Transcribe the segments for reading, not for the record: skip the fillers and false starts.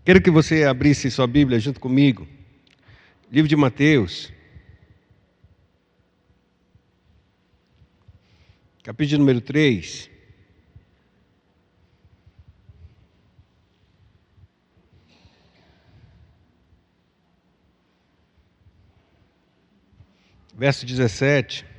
Quero que você abrisse sua Bíblia junto comigo. Livro de Mateus, capítulo número 3. Verso 17.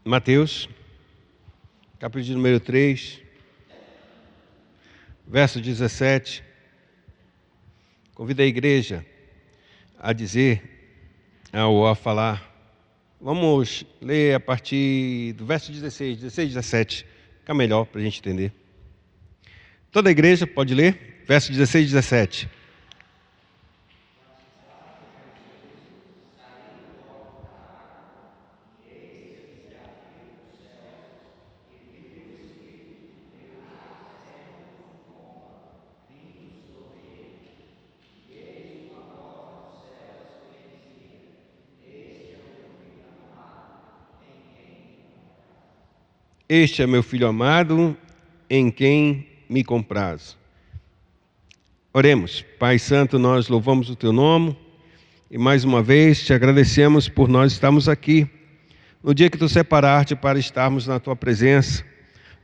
Mateus, capítulo número 3, verso 17. Convido a igreja a dizer, ou a falar. Vamos ler a partir do verso 16, 17. Fica melhor para a gente entender. Toda a igreja pode ler? Verso 16 e 17. Este é meu filho amado, em quem me comprazo. Oremos. Pai Santo, nós louvamos o Teu nome e mais uma vez te agradecemos por nós estarmos aqui no dia que Tu separaste para estarmos na Tua presença,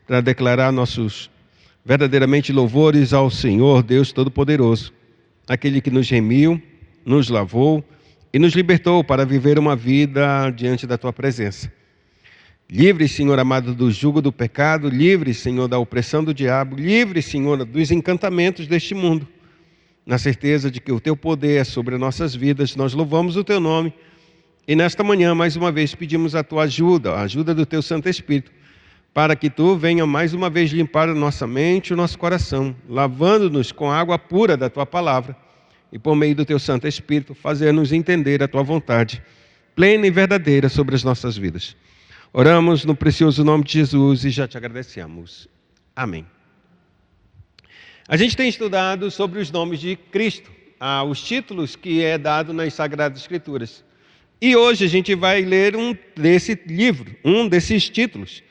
para declarar nossos verdadeiramente louvores ao Senhor Deus Todo-Poderoso, aquele que nos remiu, nos lavou e nos libertou para viver uma vida diante da Tua presença. Livre, Senhor amado, do jugo do pecado, livre, Senhor, da opressão do diabo, livre, Senhor, dos encantamentos deste mundo. Na certeza de que o Teu poder é sobre nossas vidas, nós louvamos o Teu nome. E nesta manhã, mais uma vez, pedimos a Tua ajuda, a ajuda do Teu Santo Espírito, para que Tu venha mais uma vez limpar a nossa mente e o nosso coração, lavando-nos com a água pura da Tua palavra, e por meio do Teu Santo Espírito, fazer-nos entender a Tua vontade, plena e verdadeira sobre as nossas vidas. Oramos no precioso nome de Jesus e já te agradecemos. Amém. A gente tem estudado sobre os nomes de Cristo, os títulos que é dado nas Sagradas Escrituras. E hoje a gente vai ler um desses títulos,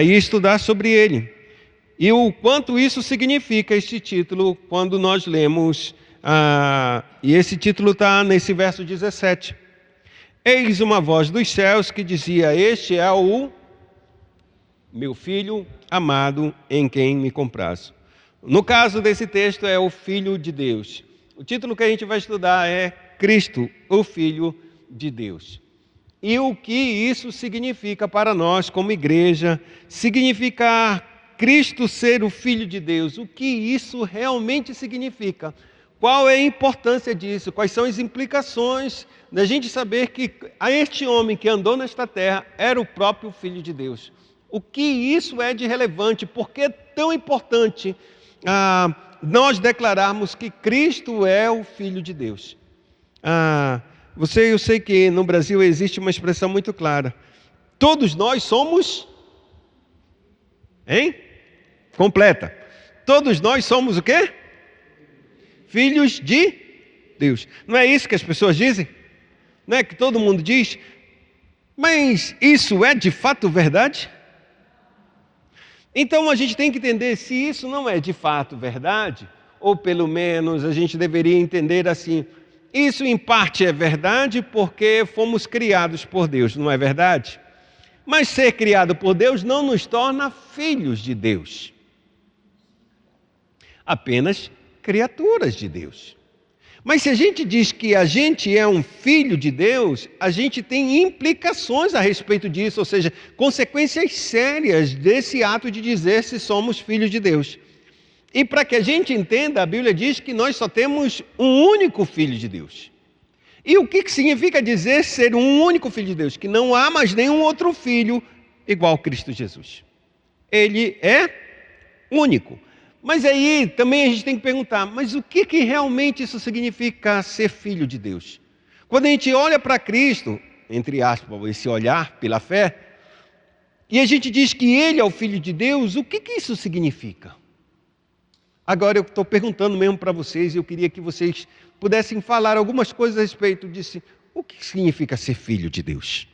e estudar sobre ele. E o quanto isso significa, este título, quando nós lemos, e esse título está nesse verso 17. Eis uma voz dos céus que dizia, este é o meu filho amado em quem me comprazo. No caso desse texto é o Filho de Deus. O título que a gente vai estudar é Cristo, o Filho de Deus. E o que isso significa para nós como igreja, significar Cristo ser o Filho de Deus, o que isso realmente significa? Qual é a importância disso? Quais são as implicações da gente saber que este homem que andou nesta terra era o próprio Filho de Deus? O que isso é de relevante? Por que é tão importante nós declararmos que Cristo é o Filho de Deus? Eu sei que no Brasil existe uma expressão muito clara. Todos nós somos... Completa. Todos nós somos o quê? Filhos de Deus. Não é isso que as pessoas dizem? Não é que todo mundo diz? Mas isso é de fato verdade? Então a gente tem que entender se isso não é de fato verdade, ou pelo menos a gente deveria entender assim, isso em parte é verdade porque fomos criados por Deus, não é verdade? Mas ser criado por Deus não nos torna filhos de Deus. Apenas criaturas de Deus. Mas se a gente diz que a gente é um filho de Deus, a gente tem implicações a respeito disso, ou seja, consequências sérias desse ato de dizer se somos filhos de Deus. E para que a gente entenda, a Bíblia diz que nós só temos um único filho de Deus. E o que significa dizer ser um único filho de Deus? Que não há mais nenhum outro filho igual a Cristo Jesus. Ele é único. Mas aí também a gente tem que perguntar, mas o que realmente isso significa ser filho de Deus? Quando a gente olha para Cristo, entre aspas, esse olhar pela fé, e a gente diz que ele é o Filho de Deus, o que isso significa? Agora eu estou perguntando mesmo para vocês, e eu queria que vocês pudessem falar algumas coisas a respeito disso. O que significa ser filho de Deus?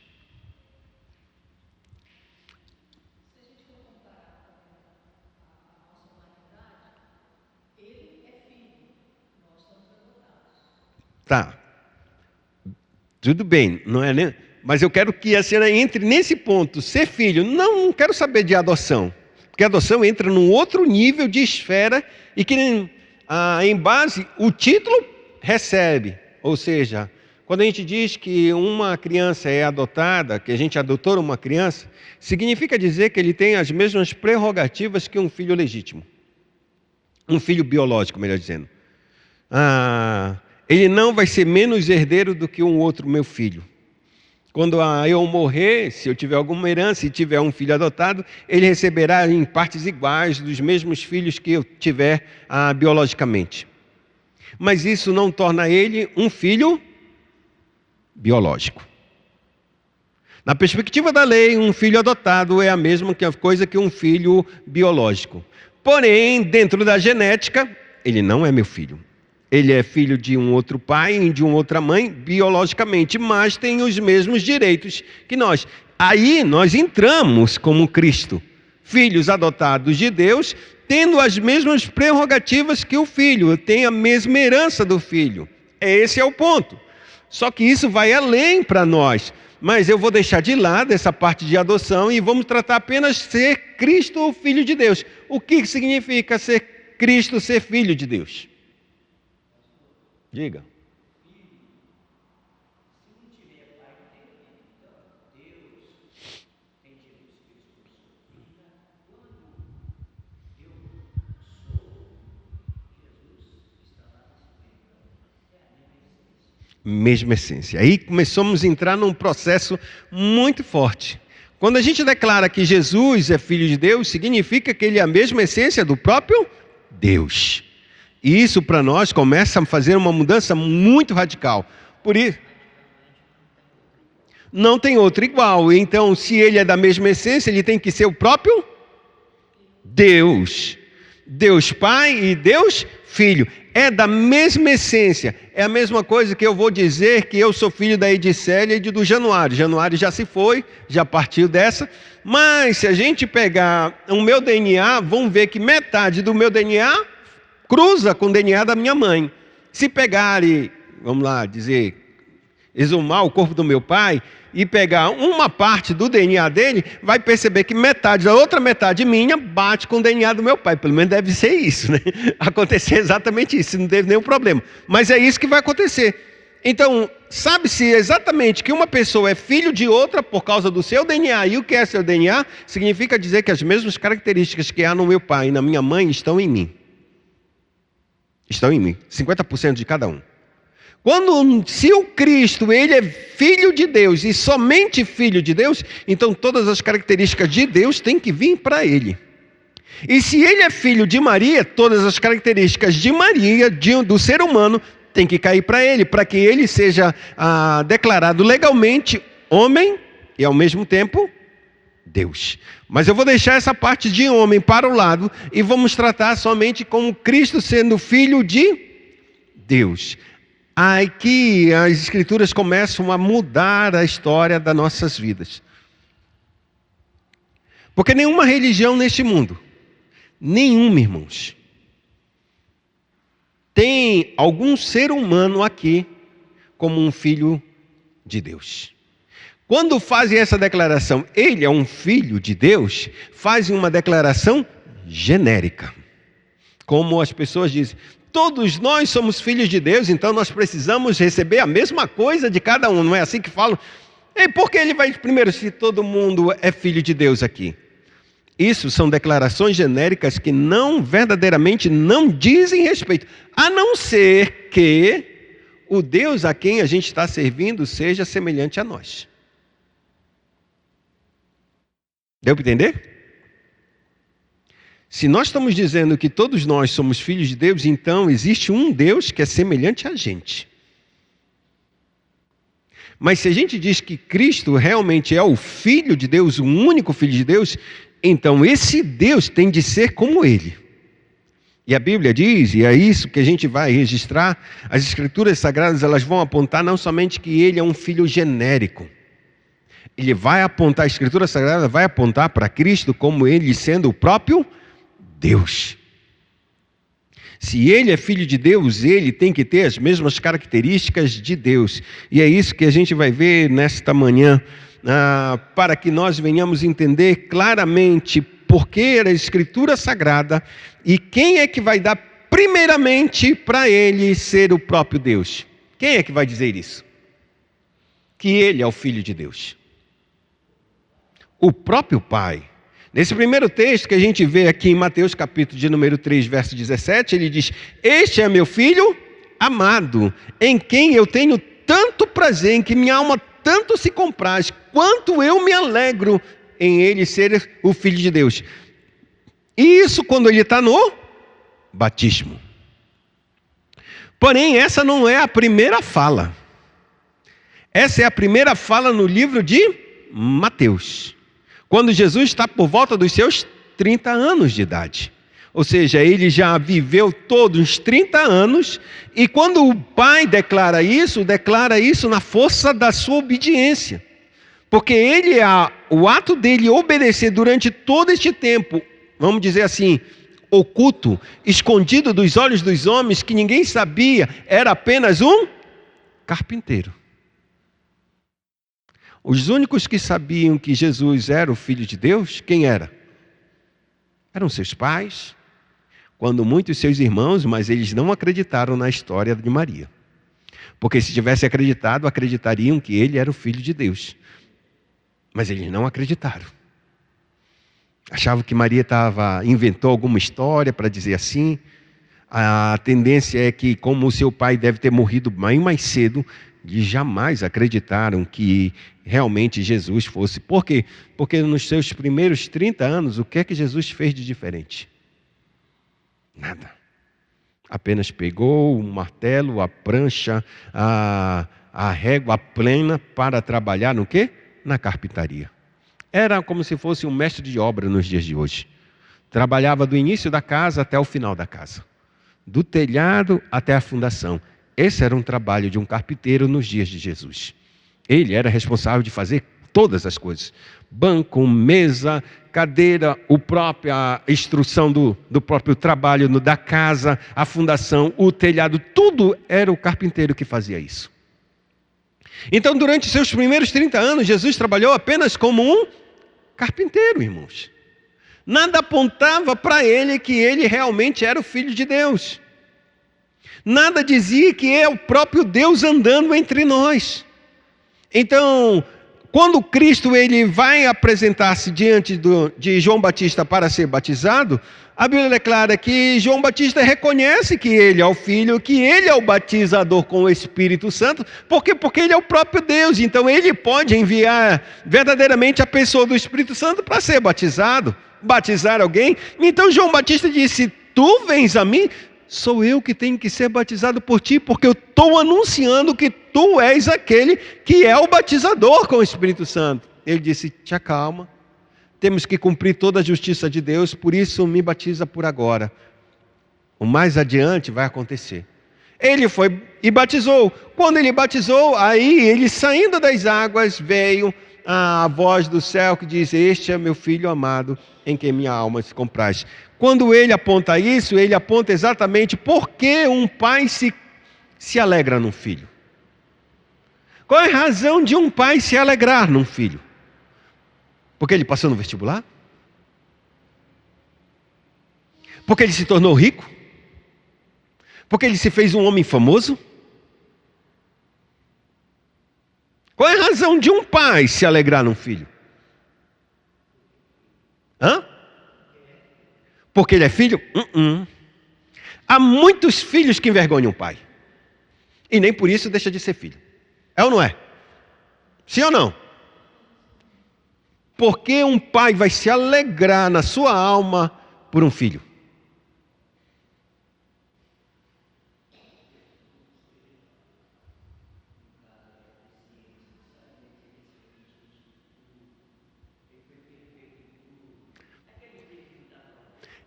Tá, tudo bem, não é, né? Mas eu quero que a senhora entre nesse ponto, ser filho. Não quero saber de adoção, porque a adoção entra num outro nível de esfera e que em base o título recebe. Ou seja, quando a gente diz que uma criança é adotada, que a gente adotou uma criança, significa dizer que ele tem as mesmas prerrogativas que um filho legítimo, um filho biológico, melhor dizendo. Ele não vai ser menos herdeiro do que um outro meu filho. Quando eu morrer, se eu tiver alguma herança e tiver um filho adotado, ele receberá em partes iguais dos mesmos filhos que eu tiver biologicamente. Mas isso não torna ele um filho biológico. Na perspectiva da lei, um filho adotado é a mesma coisa que um filho biológico. Porém, dentro da genética, ele não é meu filho. Ele é filho de um outro pai e de uma outra mãe, biologicamente, mas tem os mesmos direitos que nós. Aí nós entramos como Cristo, filhos adotados de Deus, tendo as mesmas prerrogativas que o filho, tem a mesma herança do filho. Esse é o ponto. Só que isso vai além para nós. Mas eu vou deixar de lado essa parte de adoção e vamos tratar apenas ser Cristo, o Filho de Deus. O que significa ser Cristo, ser Filho de Deus? Diga. Mesma essência. Aí começamos a entrar num processo muito forte. Quando a gente declara que Jesus é Filho de Deus, significa que ele é a mesma essência do próprio Deus. E isso para nós começa a fazer uma mudança muito radical. Por isso, não tem outro igual. Então, se ele é da mesma essência, ele tem que ser o próprio Deus. Deus Pai e Deus Filho. É da mesma essência. É a mesma coisa que eu vou dizer que eu sou filho da Edicélia e do Januário. Januário já se foi, já partiu dessa. Mas se a gente pegar o meu DNA, vão ver que metade do meu DNA cruza com o DNA da minha mãe. Se pegar e, vamos lá dizer, exumar o corpo do meu pai e pegar uma parte do DNA dele, vai perceber que metade da outra metade minha bate com o DNA do meu pai. Pelo menos deve ser isso, né? Acontecer exatamente isso, não teve nenhum problema. Mas é isso que vai acontecer. Então, sabe-se exatamente que uma pessoa é filho de outra por causa do seu DNA. E o que é seu DNA? Significa dizer que as mesmas características que há no meu pai e na minha mãe estão em mim. Estão em mim, 50% de cada um. Se o Cristo, ele é Filho de Deus e somente Filho de Deus, então todas as características de Deus têm que vir para ele. E se ele é filho de Maria, todas as características de Maria, do ser humano, têm que cair para ele, para que ele seja declarado legalmente homem e ao mesmo tempo Deus. Mas eu vou deixar essa parte de homem para o lado e vamos tratar somente como Cristo sendo Filho de Deus. Aqui as Escrituras começam a mudar a história das nossas vidas. Porque nenhuma religião neste mundo, nenhuma, irmãos, tem algum ser humano aqui como um filho de Deus. Quando fazem essa declaração, ele é um filho de Deus, fazem uma declaração genérica. Como as pessoas dizem, todos nós somos filhos de Deus, então nós precisamos receber a mesma coisa de cada um. Não é assim que falam? E por que ele vai primeiro se todo mundo é filho de Deus aqui? Isso são declarações genéricas que verdadeiramente não dizem respeito. A não ser que o Deus a quem a gente está servindo seja semelhante a nós. Deu para entender? Se nós estamos dizendo que todos nós somos filhos de Deus, então existe um Deus que é semelhante a gente. Mas se a gente diz que Cristo realmente é o Filho de Deus, o único Filho de Deus, então esse Deus tem de ser como Ele. E a Bíblia diz, e é isso que a gente vai registrar, as Escrituras Sagradas elas vão apontar não somente que Ele é um Filho genérico. Ele vai apontar, a Escritura Sagrada vai apontar para Cristo como Ele sendo o próprio Deus. Se Ele é Filho de Deus, Ele tem que ter as mesmas características de Deus. E é isso que a gente vai ver nesta manhã, para que nós venhamos entender claramente por que era a Escritura Sagrada e quem é que vai dar primeiramente para Ele ser o próprio Deus. Quem é que vai dizer isso? Que Ele é o Filho de Deus. O próprio Pai. Nesse primeiro texto que a gente vê aqui em Mateus capítulo de número 3, verso 17, ele diz: este é meu Filho amado, em quem eu tenho tanto prazer, em que minha alma tanto se compraz, quanto eu me alegro em ele ser o Filho de Deus. E isso quando ele está no batismo. Porém, essa não é a primeira fala. Essa é a primeira fala no livro de Mateus. Quando Jesus está por volta dos seus 30 anos de idade. Ou seja, ele já viveu todos os 30 anos, e quando o Pai declara isso na força da sua obediência. Porque o ato dele obedecer durante todo este tempo, vamos dizer assim, oculto, escondido dos olhos dos homens, que ninguém sabia, era apenas um carpinteiro. Os únicos que sabiam que Jesus era o Filho de Deus, quem era? Eram seus pais, quando muitos seus irmãos, mas eles não acreditaram na história de Maria. Porque se tivessem acreditado, acreditariam que ele era o Filho de Deus. Mas eles não acreditaram. Achavam que Maria inventou alguma história para dizer assim. A tendência é que, como o seu pai deve ter morrido bem mais cedo, eles jamais acreditaram que realmente Jesus fosse. Por quê? Porque nos seus primeiros 30 anos, o que é que Jesus fez de diferente? Nada. Apenas pegou o martelo, a prancha, a régua plena para trabalhar no quê? Na carpintaria. Era como se fosse um mestre de obra nos dias de hoje. Trabalhava do início da casa até o final da casa. Do telhado até a fundação. Esse era um trabalho de um carpinteiro nos dias de Jesus. Ele era responsável de fazer todas as coisas. Banco, mesa, cadeira, a instrução do próprio trabalho da casa, a fundação, o telhado, tudo era o carpinteiro que fazia isso. Então, durante seus primeiros 30 anos, Jesus trabalhou apenas como um carpinteiro, irmãos. Nada apontava para ele que ele realmente era o Filho de Deus. Nada dizia que é o próprio Deus andando entre nós. Então, quando Cristo ele vai apresentar-se diante de João Batista para ser batizado, a Bíblia declara que João Batista reconhece que ele é o Filho, que ele é o batizador com o Espírito Santo. Por quê? Porque ele é o próprio Deus. Então ele pode enviar verdadeiramente a pessoa do Espírito Santo para ser batizado, batizar alguém. Então João Batista disse: tu vens a mim? Sou eu que tenho que ser batizado por ti, porque eu estou anunciando que tu és aquele que é o batizador com o Espírito Santo. Ele disse: te acalma, temos que cumprir toda a justiça de Deus, por isso me batiza por agora. O mais adiante vai acontecer. Ele foi e batizou. Quando ele batizou, aí ele saindo das águas, veio a voz do céu que diz: este é meu filho amado, em quem minha alma se compraz. Quando ele aponta isso, ele aponta exatamente por que um pai se alegra num filho. Qual é a razão de um pai se alegrar num filho? Porque ele passou no vestibular? Porque ele se tornou rico? Porque ele se fez um homem famoso? Qual é a razão de um pai se alegrar num filho? Porque ele é filho? Há muitos filhos que envergonham o pai. E nem por isso deixa de ser filho. É ou não é? Sim ou não? Porque um pai vai se alegrar na sua alma por um filho?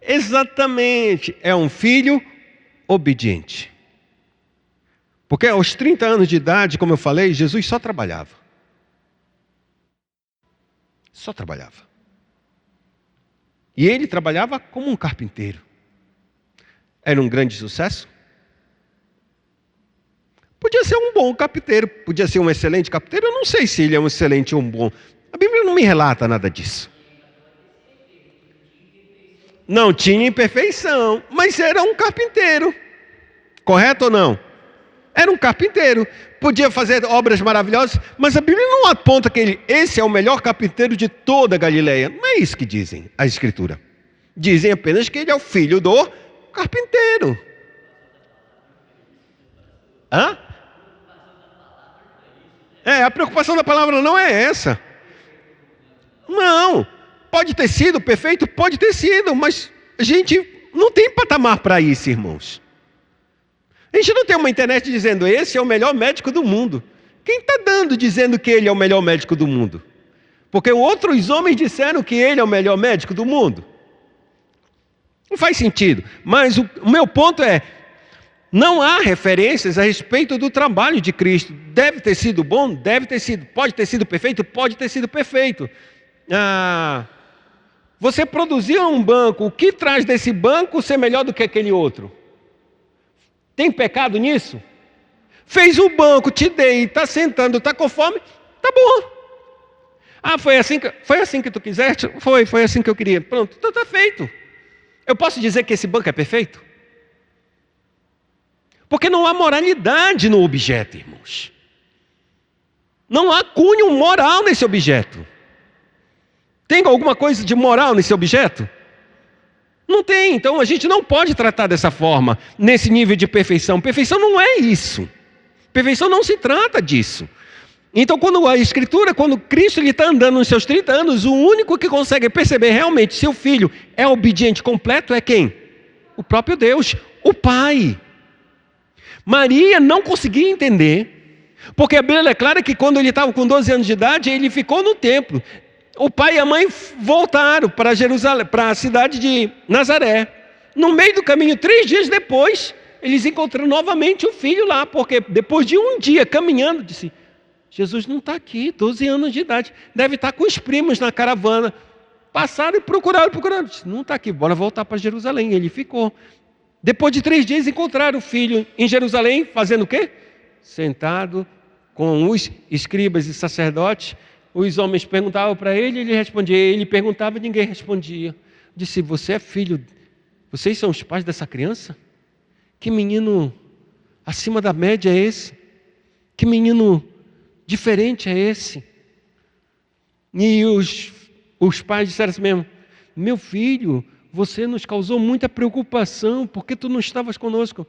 Exatamente, é um filho obediente. Porque aos 30 anos de idade, como eu falei, Jesus só trabalhava. Só trabalhava. E ele trabalhava como um carpinteiro. Era um grande sucesso? Podia ser um bom carpinteiro, podia ser um excelente carpinteiro. Eu não sei se ele é um excelente ou um bom. A Bíblia não me relata nada disso. Não tinha imperfeição, mas era um carpinteiro. Correto ou não? Era um carpinteiro. Podia fazer obras maravilhosas, mas a Bíblia não aponta que esse é o melhor carpinteiro de toda a Galileia. Não é isso que dizem a Escritura. Dizem apenas que ele é o filho do carpinteiro. Hã? A preocupação da palavra não é essa. Não. Pode ter sido perfeito? Pode ter sido, mas a gente não tem patamar para isso, irmãos. A gente não tem uma internet dizendo, esse é o melhor médico do mundo. Quem está dizendo que ele é o melhor médico do mundo? Porque outros homens disseram que ele é o melhor médico do mundo. Não faz sentido. Mas o meu ponto é, não há referências a respeito do trabalho de Cristo. Deve ter sido bom? Deve ter sido. Pode ter sido perfeito? Pode ter sido perfeito. Você produziu um banco, o que traz desse banco ser melhor do que aquele outro? Tem pecado nisso? Fez o banco, te dei, está sentando, está com fome, tá bom. Foi assim que tu quiseste? Foi assim que eu queria. Pronto, então está feito. Eu posso dizer que esse banco é perfeito? Porque não há moralidade no objeto, irmãos. Não há cunho moral nesse objeto. Tem alguma coisa de moral nesse objeto? Não tem, então a gente não pode tratar dessa forma, nesse nível de perfeição. Perfeição não é isso. Perfeição não se trata disso. Então quando a Escritura, quando Cristo está andando nos seus 30 anos, o único que consegue perceber realmente se o filho é obediente completo é quem? O próprio Deus, o Pai. Maria não conseguia entender, porque a Bíblia declara que quando ele estava com 12 anos de idade, ele ficou no templo. O pai e a mãe voltaram para Jerusalém, para a cidade de Nazaré. No meio do caminho, 3 dias depois, eles encontraram novamente o filho lá, porque depois de um dia caminhando, disse, Jesus não está aqui, 12 anos de idade, deve estar com os primos na caravana. Passaram e procuraram, disse, não está aqui, bora voltar para Jerusalém. Ele ficou. Depois de 3 dias encontraram o filho em Jerusalém, fazendo o quê? Sentado com os escribas e sacerdotes. Os homens perguntavam para ele, ele respondia. Ele perguntava e ninguém respondia. Disse, você é filho, vocês são os pais dessa criança? Que menino acima da média é esse? Que menino diferente é esse? E os pais disseram assim mesmo, meu filho, você nos causou muita preocupação, porque tu não estavas conosco.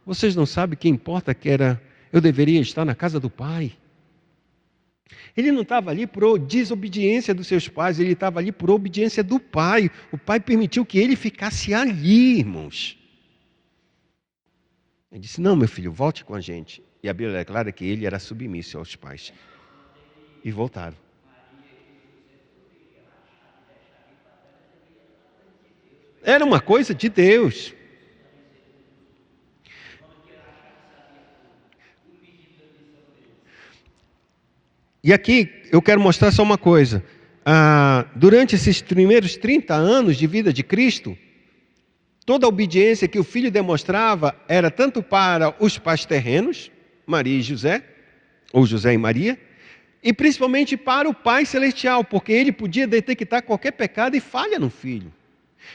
Vocês não sabem que importa que eu deveria estar na casa do pai. Ele não estava ali por desobediência dos seus pais, ele estava ali por obediência do pai. O pai permitiu que ele ficasse ali, irmãos. Ele disse, não, meu filho, volte com a gente. E a Bíblia declara que ele era submisso aos pais. E voltaram. Era uma coisa de Deus. E aqui eu quero mostrar só uma coisa. Durante esses primeiros 30 anos de vida de Cristo, toda a obediência que o filho demonstrava era tanto para os pais terrenos, Maria e José, ou José e Maria, e principalmente para o Pai Celestial, porque ele podia detectar qualquer pecado e falha no filho.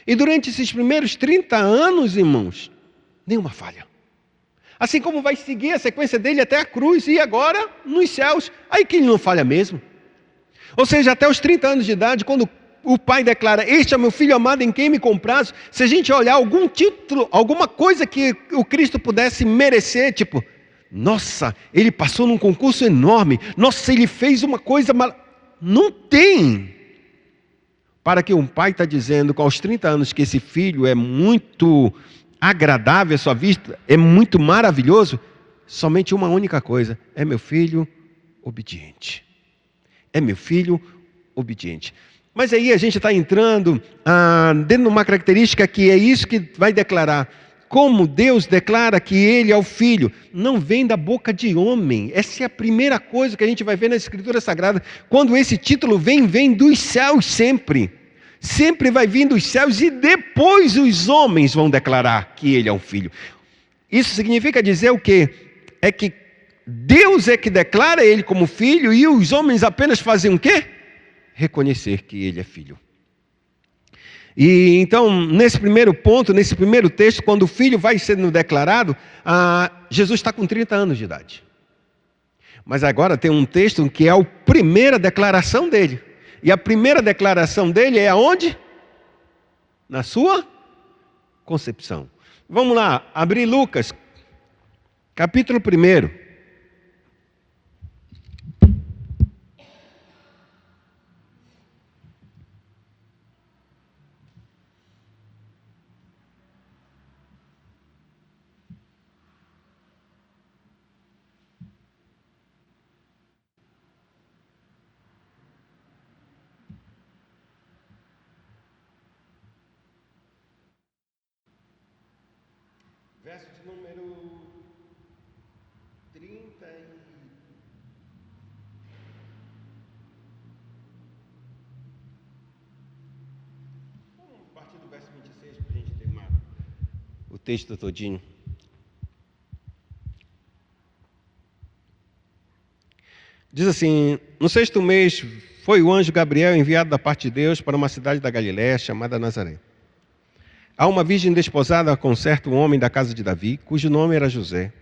E durante esses primeiros 30 anos, irmãos, nenhuma falha. Assim como vai seguir a sequência dele até a cruz e agora nos céus. Aí que ele não falha mesmo. Ou seja, até os 30 anos de idade, quando o pai declara, este é meu filho amado em quem me compraz, se a gente olhar algum título, alguma coisa que o Cristo pudesse merecer, tipo, nossa, ele passou num concurso enorme, nossa, ele fez uma coisa não tem. Para que um pai está dizendo com aos 30 anos que esse filho é muito agradável à sua vista, é muito maravilhoso, somente uma única coisa, é meu filho obediente. É meu filho obediente. Mas aí a gente está entrando dentro de uma característica que é isso que vai declarar. Como Deus declara que Ele é o Filho, não vem da boca de homem. Essa é a primeira coisa que a gente vai ver na Escritura Sagrada. Quando esse título vem dos céus sempre. Sempre vai vir dos céus e depois os homens vão declarar que Ele é um Filho. Isso significa dizer o quê? É que Deus é que declara Ele como Filho e os homens apenas fazem o quê? Reconhecer que Ele é Filho. E então, nesse primeiro ponto, nesse primeiro texto, quando o Filho vai sendo declarado, Jesus está com 30 anos de idade. Mas agora tem um texto que é a primeira declaração dele. E a primeira declaração dele é aonde? Na sua concepção. Vamos lá, abrir Lucas, capítulo 1. Verso de número 30 Vamos partir do verso 26 para a gente terminar o texto todinho. Diz assim: no 6º mês foi o anjo Gabriel enviado da parte de Deus para uma cidade da Galiléia chamada Nazaré. Há uma virgem desposada com certo homem da casa de Davi, cujo nome era José.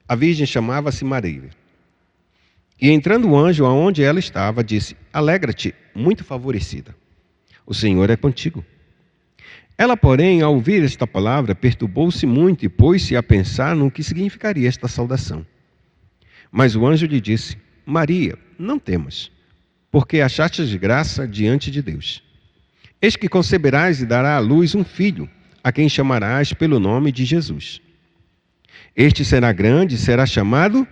A virgem chamava-se Maria. E entrando o anjo aonde ela estava, disse: alegra-te, muito favorecida. O Senhor é contigo. Ela, porém, ao ouvir esta palavra, perturbou-se muito e pôs-se a pensar no que significaria esta saudação. Mas o anjo lhe disse: Maria, não temas, porque achaste graça diante de Deus. Eis que conceberás e darás à luz um filho, a quem chamarás pelo nome de Jesus. Este será grande e será chamado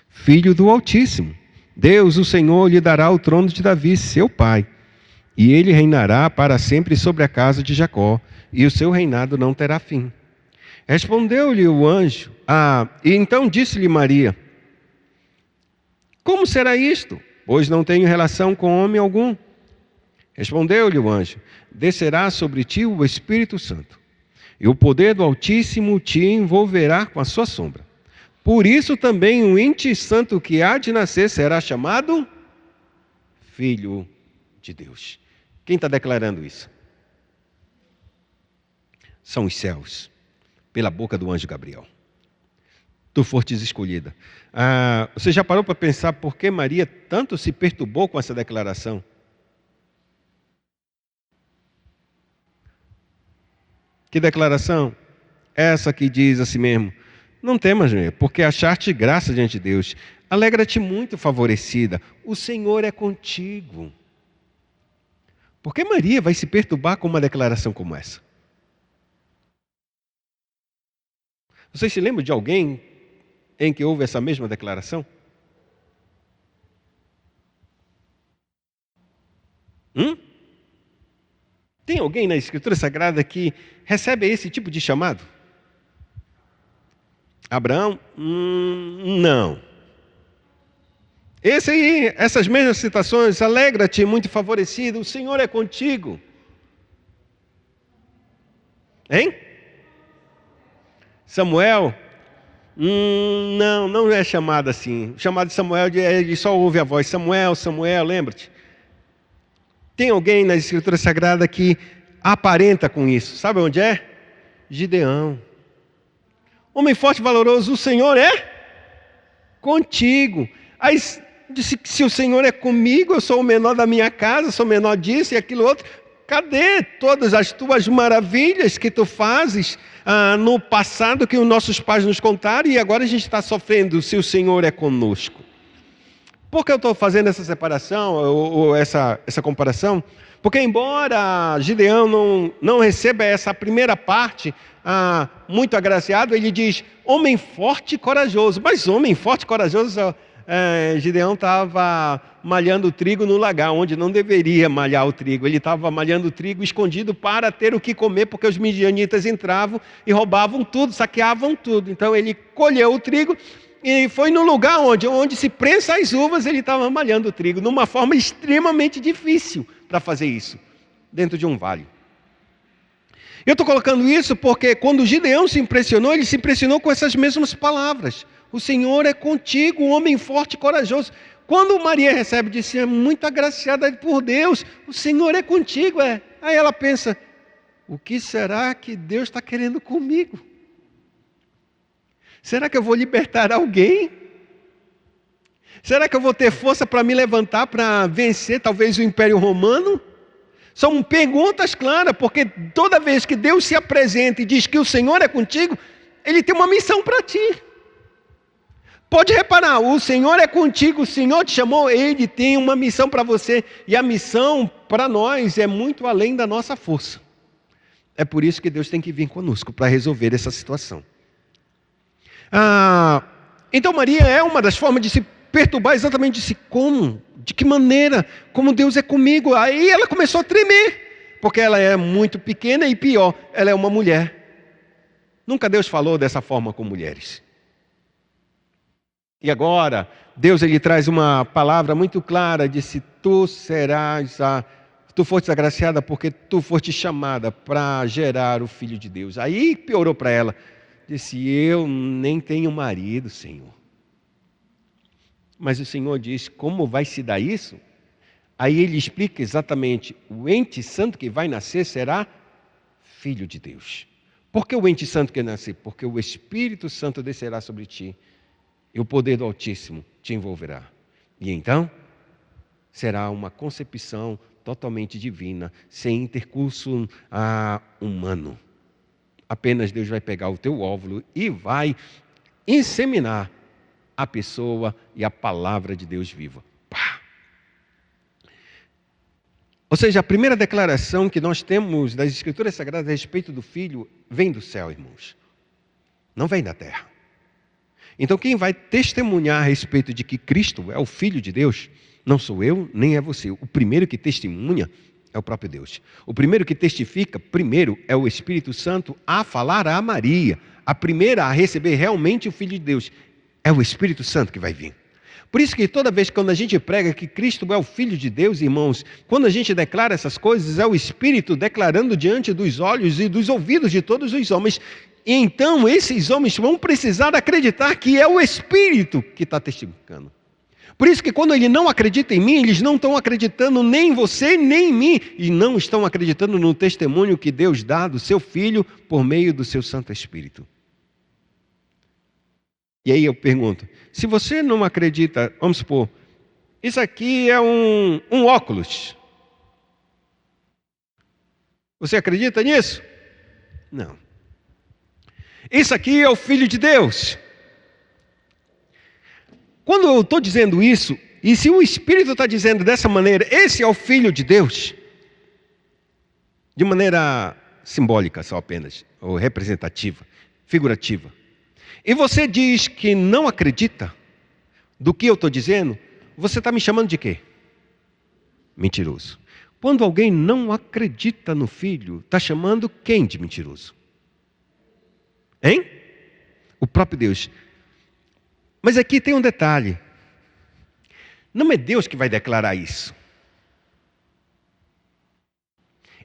Filho do Altíssimo. Deus, o Senhor, lhe dará o trono de Davi, seu pai, e ele reinará para sempre sobre a casa de Jacó, e o seu reinado não terá fim. Respondeu-lhe o anjo, e então disse-lhe Maria: como será isto? Pois não tenho relação com homem algum. Respondeu-lhe o anjo: descerá sobre ti o Espírito Santo, e o poder do Altíssimo te envolverá com a sua sombra. Por isso também o ente santo que há de nascer será chamado Filho de Deus. Quem está declarando isso? São os céus, pela boca do anjo Gabriel. Tu fostes escolhida. Você já parou para pensar por que Maria tanto se perturbou com essa declaração? Que declaração? Essa que diz assim mesmo: não temas, porque achaste graça diante de Deus. Alegra-te muito, favorecida. O Senhor é contigo. Por que Maria vai se perturbar com uma declaração como essa? Vocês se lembram de alguém em que houve essa mesma declaração? Tem alguém na Escritura Sagrada que recebe esse tipo de chamado? Abraão? Não. Essas mesmas citações: alegra-te, muito favorecido, o Senhor é contigo. Hein? Samuel? Não é chamado assim. O chamado de Samuel, ele só ouve a voz: Samuel, Samuel, lembra-te. Tem alguém na Escritura Sagrada que aparenta com isso. Sabe onde é? Gideão. Homem forte e valoroso, o Senhor é contigo. Aí disse que se o Senhor é comigo, eu sou o menor da minha casa, sou o menor disso e aquilo outro. Cadê todas as tuas maravilhas que tu fazes no passado, que os nossos pais nos contaram, e agora a gente está sofrendo se o Senhor é conosco? Por que eu estou fazendo essa separação, ou essa comparação? Porque embora Gideão não receba essa primeira parte muito agraciado, ele diz: homem forte e corajoso. Mas homem forte e corajoso, Gideão estava malhando o trigo no lagar, onde não deveria malhar o trigo. Ele estava malhando o trigo escondido para ter o que comer, porque os midianitas entravam e roubavam tudo, saqueavam tudo. Então ele colheu o trigo e foi no lugar onde se prensa as uvas, ele estava malhando o trigo, numa forma extremamente difícil para fazer isso, dentro de um vale. Eu estou colocando isso porque quando Gideão se impressionou, ele se impressionou com essas mesmas palavras. O Senhor é contigo, um homem forte e corajoso. Quando Maria recebe, disse, é muito agraciada por Deus, o Senhor é contigo. Aí ela pensa, o que será que Deus está querendo comigo? Será que eu vou libertar alguém? Será que eu vou ter força para me levantar, para vencer talvez o Império Romano? São perguntas claras, porque toda vez que Deus se apresenta e diz que o Senhor é contigo, Ele tem uma missão para ti. Pode reparar, o Senhor é contigo, o Senhor te chamou, Ele tem uma missão para você. E a missão para nós é muito além da nossa força. É por isso que Deus tem que vir conosco para resolver essa situação. Então Maria é uma das formas de se perturbar, exatamente disse, como? De que maneira? Como Deus é comigo? Aí ela começou a tremer, porque ela é muito pequena e pior, ela é uma mulher. Nunca Deus falou dessa forma com mulheres. E agora, Deus ele traz uma palavra muito clara, disse, tu foste agraciada porque tu foste chamada para gerar o Filho de Deus. Aí piorou para ela, disse, eu nem tenho marido, Senhor. Mas o Senhor diz, como vai se dar isso? Aí ele explica exatamente, o ente santo que vai nascer será Filho de Deus. Por que o ente santo que nascer? Porque o Espírito Santo descerá sobre ti, e o poder do Altíssimo te envolverá. E então, será uma concepção totalmente divina, sem intercurso humano. Apenas Deus vai pegar o teu óvulo e vai inseminar a pessoa e a palavra de Deus viva. Pá! Ou seja, a primeira declaração que nós temos das Escrituras Sagradas a respeito do Filho vem do céu, irmãos. Não vem da terra. Então quem vai testemunhar a respeito de que Cristo é o Filho de Deus, não sou eu, nem é você. O primeiro que testemunha é o próprio Deus. O primeiro que testifica, primeiro, é o Espírito Santo a falar a Maria. A primeira a receber realmente o Filho de Deus. É o Espírito Santo que vai vir. Por isso que toda vez que quando a gente prega que Cristo é o Filho de Deus, irmãos, quando a gente declara essas coisas, é o Espírito declarando diante dos olhos e dos ouvidos de todos os homens. E então esses homens vão precisar acreditar que é o Espírito que está testificando. Por isso que quando ele não acredita em mim, eles não estão acreditando nem em você, nem em mim. E não estão acreditando no testemunho que Deus dá do seu Filho por meio do seu Santo Espírito. E aí eu pergunto, se você não acredita, vamos supor, isso aqui é um óculos. Você acredita nisso? Não. Isso aqui é o Filho de Deus. Quando eu estou dizendo isso, e se o Espírito está dizendo dessa maneira, esse é o Filho de Deus, de maneira simbólica só apenas, ou representativa, figurativa, e você diz que não acredita do que eu estou dizendo, você está me chamando de quê? Mentiroso. Quando alguém não acredita no Filho, está chamando quem de mentiroso? Hein? O próprio Deus. Mas aqui tem um detalhe. Não é Deus que vai declarar isso.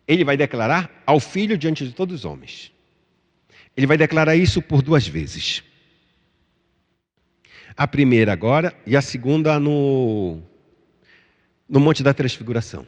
Ele vai declarar ao Filho diante de todos os homens. Ele vai declarar isso por 2 vezes. A primeira agora e a segunda no Monte da Transfiguração.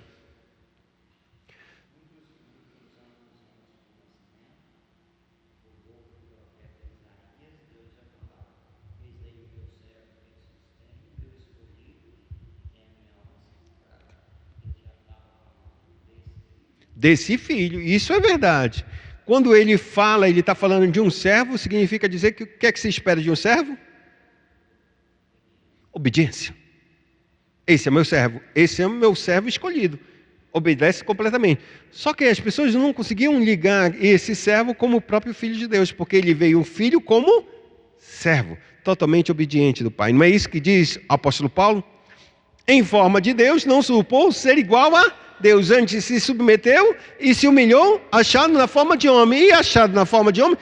Desse filho, isso é verdade. Quando ele fala, ele está falando de um servo, significa dizer que o que é que se espera de um servo? Obediência. Esse é meu servo, esse é o meu servo escolhido. Obedece completamente. Só que as pessoas não conseguiam ligar esse servo como o próprio Filho de Deus, porque ele veio o Filho como servo, totalmente obediente do Pai. Não é isso que diz o apóstolo Paulo? Em forma de Deus, não supôs ser igual a Deus. Antes se submeteu e se humilhou, achado na forma de homem. E achado na forma de homem,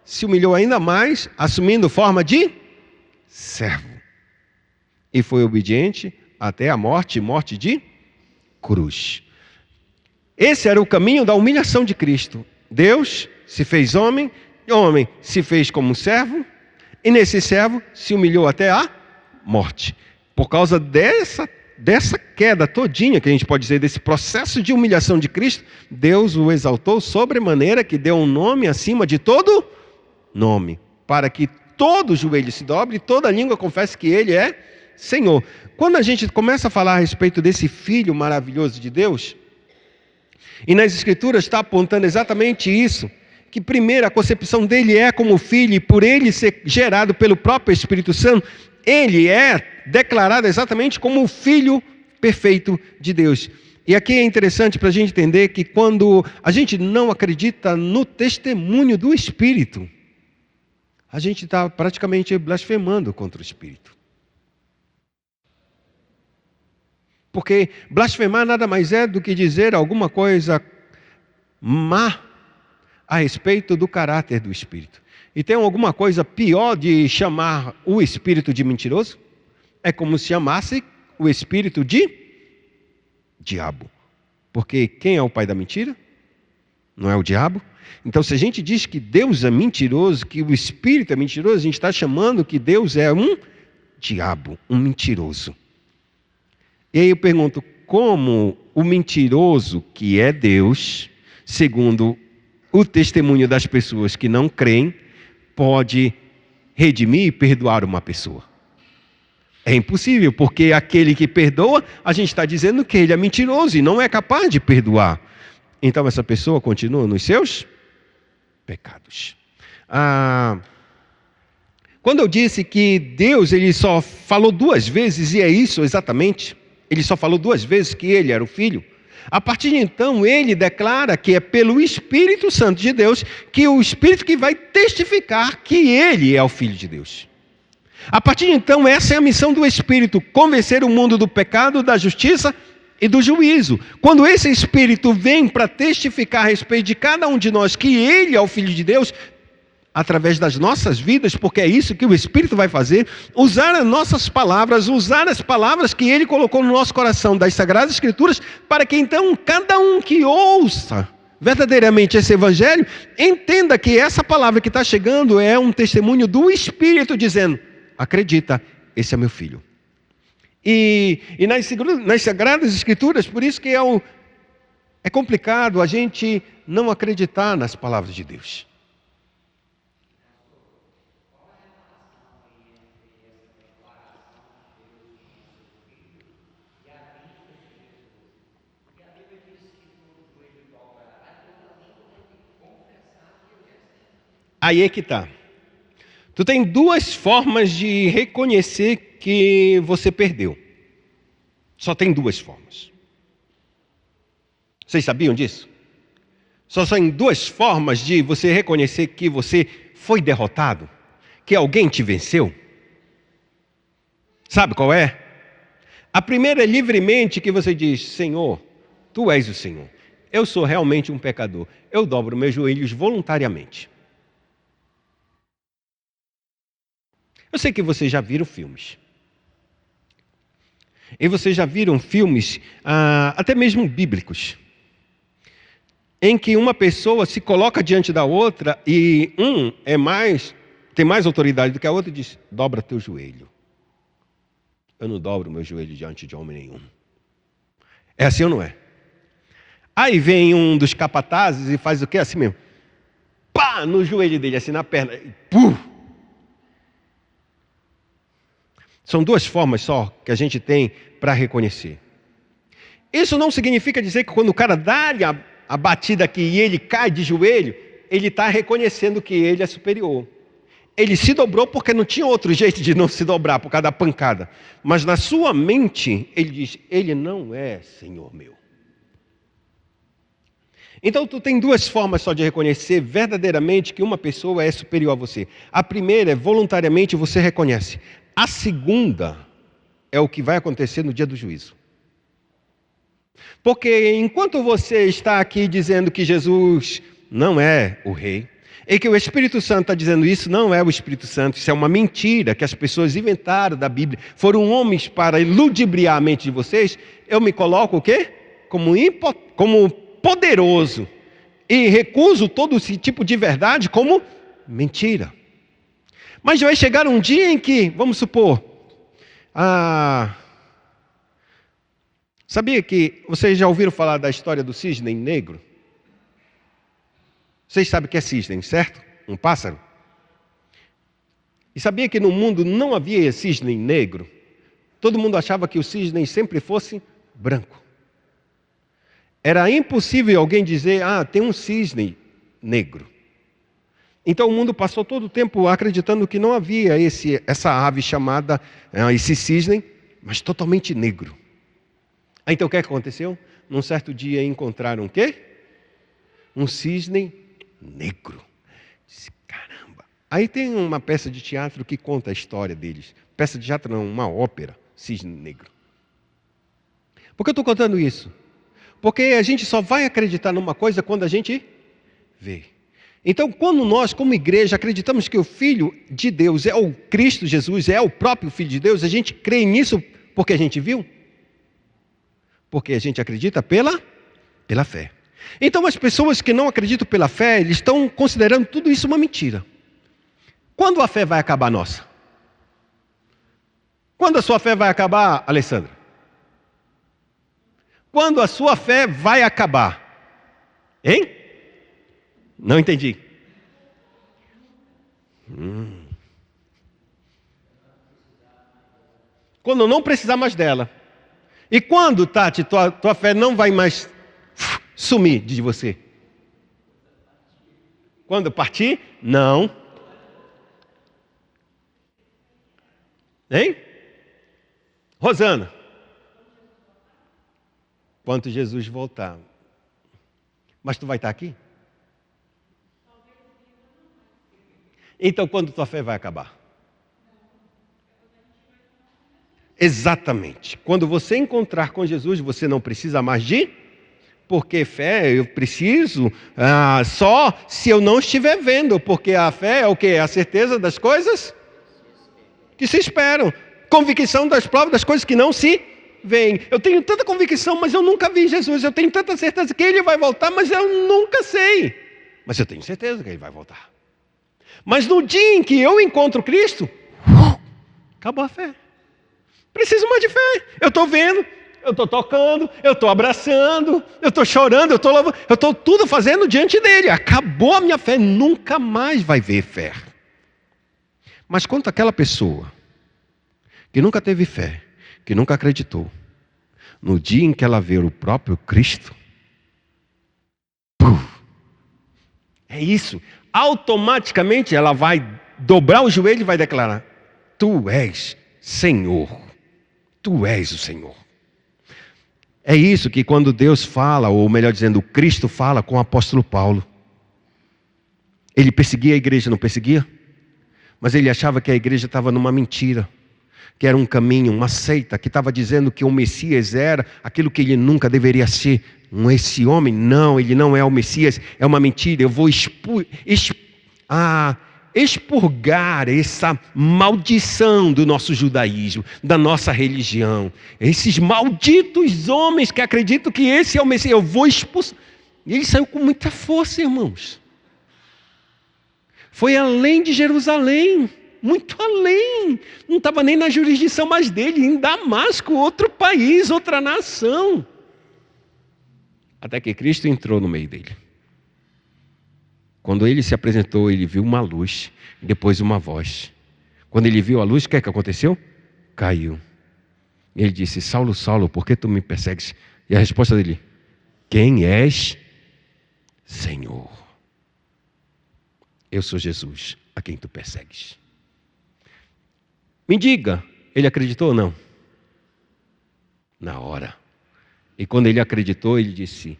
se humilhou ainda mais, assumindo forma de servo. E foi obediente até a morte, morte de cruz. Esse era o caminho da humilhação de Cristo. Deus se fez homem, homem se fez como servo, e nesse servo se humilhou até a morte. Por causa dessa queda todinha, que a gente pode dizer, desse processo de humilhação de Cristo, Deus o exaltou sobremaneira que deu um nome acima de todo nome, para que todo joelho se dobre e toda língua confesse que Ele é Senhor. Quando a gente começa a falar a respeito desse Filho maravilhoso de Deus, e nas Escrituras está apontando exatamente isso, que primeiro a concepção dele é como filho, e por ele ser gerado pelo próprio Espírito Santo, ele é declarado exatamente como o Filho perfeito de Deus. E aqui é interessante para a gente entender que quando a gente não acredita no testemunho do Espírito, a gente está praticamente blasfemando contra o Espírito. Porque blasfemar nada mais é do que dizer alguma coisa má a respeito do caráter do Espírito. E tem alguma coisa pior de chamar o Espírito de mentiroso? É como se chamasse o Espírito de diabo. Porque quem é o pai da mentira? Não é o diabo? Então, se a gente diz que Deus é mentiroso, que o Espírito é mentiroso, a gente está chamando que Deus é um diabo, um mentiroso. E aí eu pergunto, como o mentiroso que é Deus, segundo o testemunho das pessoas que não creem, pode redimir e perdoar uma pessoa? É impossível, porque aquele que perdoa, a gente está dizendo que ele é mentiroso e não é capaz de perdoar. Então essa pessoa continua nos seus pecados. Quando eu disse que Deus ele só falou 2 vezes, e é isso exatamente, ele só falou 2 vezes que ele era o Filho, a partir de então ele declara que é pelo Espírito Santo de Deus, que o Espírito que vai testificar que ele é o Filho de Deus. A partir de então essa é a missão do Espírito, convencer o mundo do pecado, da justiça e do juízo. Quando esse Espírito vem para testificar a respeito de cada um de nós que ele é o Filho de Deus, através das nossas vidas, porque é isso que o Espírito vai fazer, usar as nossas palavras, usar as palavras que ele colocou no nosso coração das Sagradas Escrituras, para que então cada um que ouça verdadeiramente esse Evangelho, entenda que essa palavra que está chegando é um testemunho do Espírito dizendo, acredita, esse é meu filho. E nas Sagradas Escrituras, por isso que é complicado a gente não acreditar nas palavras de Deus. Aí é que está. Tu tem 2 formas de reconhecer que você perdeu. Só tem 2 formas. Vocês sabiam disso? Só tem 2 formas de você reconhecer que você foi derrotado, que alguém te venceu. Sabe qual é? A primeira é livremente que você diz, Senhor, Tu és o Senhor. Eu sou realmente um pecador. Eu dobro meus joelhos voluntariamente. Eu sei que vocês já viram filmes. E vocês já viram filmes, até mesmo bíblicos, em que uma pessoa se coloca diante da outra e tem mais autoridade do que a outra e diz, dobra teu joelho. Eu não dobro meu joelho diante de homem nenhum. É assim ou não é? Aí vem um dos capatazes e faz o quê? Assim mesmo. Pá! No joelho dele, assim na perna. E puf! São 2 formas só que a gente tem para reconhecer. Isso não significa dizer que quando o cara dá a batida aqui e ele cai de joelho, ele está reconhecendo que ele é superior. Ele se dobrou porque não tinha outro jeito de não se dobrar por causa da pancada. Mas na sua mente, ele diz, ele não é Senhor meu. Então tu tem 2 formas só de reconhecer verdadeiramente que uma pessoa é superior a você. A primeira é voluntariamente você reconhece. A segunda é o que vai acontecer no dia do juízo. Porque enquanto você está aqui dizendo que Jesus não é o rei, e que o Espírito Santo está dizendo isso, não é o Espírito Santo, isso é uma mentira que as pessoas inventaram da Bíblia, foram homens para ludibriar a mente de vocês, eu me coloco o quê? Como poderoso, e recuso todo esse tipo de verdade como mentira. Mas vai chegar um dia em que, vamos supor, sabia que vocês já ouviram falar da história do cisne negro? Vocês sabem o que é cisne, certo? Um pássaro. E sabia que no mundo não havia cisne negro? Todo mundo achava que o cisne sempre fosse branco. Era impossível alguém dizer, tem um cisne negro. Então o mundo passou todo o tempo acreditando que não havia essa ave chamada, esse cisne, mas totalmente negro. Então o que aconteceu? Num certo dia encontraram o quê? Um cisne negro. Disse, caramba. Aí tem uma peça de teatro que conta a história deles. Peça de teatro não, uma ópera, Cisne Negro. Por que eu estou contando isso? Porque a gente só vai acreditar numa coisa quando a gente vê. Então, quando nós, como igreja, acreditamos que o Filho de Deus é o Cristo Jesus, é o próprio Filho de Deus, a gente crê nisso porque a gente viu? Porque a gente acredita pela fé. Então, as pessoas que não acreditam pela fé, eles estão considerando tudo isso uma mentira. Quando a fé vai acabar, nossa? Quando a sua fé vai acabar, Alessandra? Quando a sua fé vai acabar? Hein? Não entendi. Quando eu não precisar mais dela. E quando, Tati, tua fé não vai mais sumir de você? Quando partir? Não. Hein? Rosana. Quando Jesus voltar. Mas tu vai estar aqui? Então quando tua fé vai acabar? Exatamente. Quando você encontrar com Jesus, você não precisa mais de... Porque fé eu preciso só se eu não estiver vendo. Porque a fé é o quê? A certeza das coisas que se esperam. Convicção das provas das coisas que não se veem. Eu tenho tanta convicção, mas eu nunca vi Jesus. Eu tenho tanta certeza que Ele vai voltar, mas eu nunca sei. Mas eu tenho certeza que Ele vai voltar. Mas no dia em que eu encontro Cristo, acabou a fé. Preciso mais de fé. Eu estou vendo, eu estou tocando, eu estou abraçando, eu estou chorando, eu estou louvando, eu estou tudo fazendo diante dele. Acabou a minha fé, nunca mais vai ver fé. Mas quanto àquela pessoa que nunca teve fé, que nunca acreditou, no dia em que ela ver o próprio Cristo, é isso. Automaticamente ela vai dobrar o joelho e vai declarar: Tu és Senhor. Tu és o Senhor. É isso que quando Deus fala, ou melhor dizendo, Cristo fala com o apóstolo Paulo. Ele perseguia a igreja, não perseguia? Mas ele achava que a igreja estava numa mentira. Que era um caminho, uma seita, que estava dizendo que o Messias era aquilo que ele nunca deveria ser. Esse homem, não, ele não é o Messias, é uma mentira. Eu vou expurgar essa maldição do nosso judaísmo, da nossa religião. Esses malditos homens que acreditam que esse é o Messias, eu vou expulsar. E ele saiu com muita força, irmãos. Foi além de Jerusalém. Muito além, não estava nem na jurisdição mais dele, em Damasco, outro país, outra nação. Até que Cristo entrou no meio dele. Quando ele se apresentou, ele viu uma luz, e depois uma voz. Quando ele viu a luz, o que é que aconteceu? Caiu. Ele disse: Saulo, Saulo, por que tu me persegues? E a resposta dele: Quem és, Senhor? Eu sou Jesus, a quem tu persegues. Me diga, ele acreditou ou não? Na hora. E quando ele acreditou, ele disse: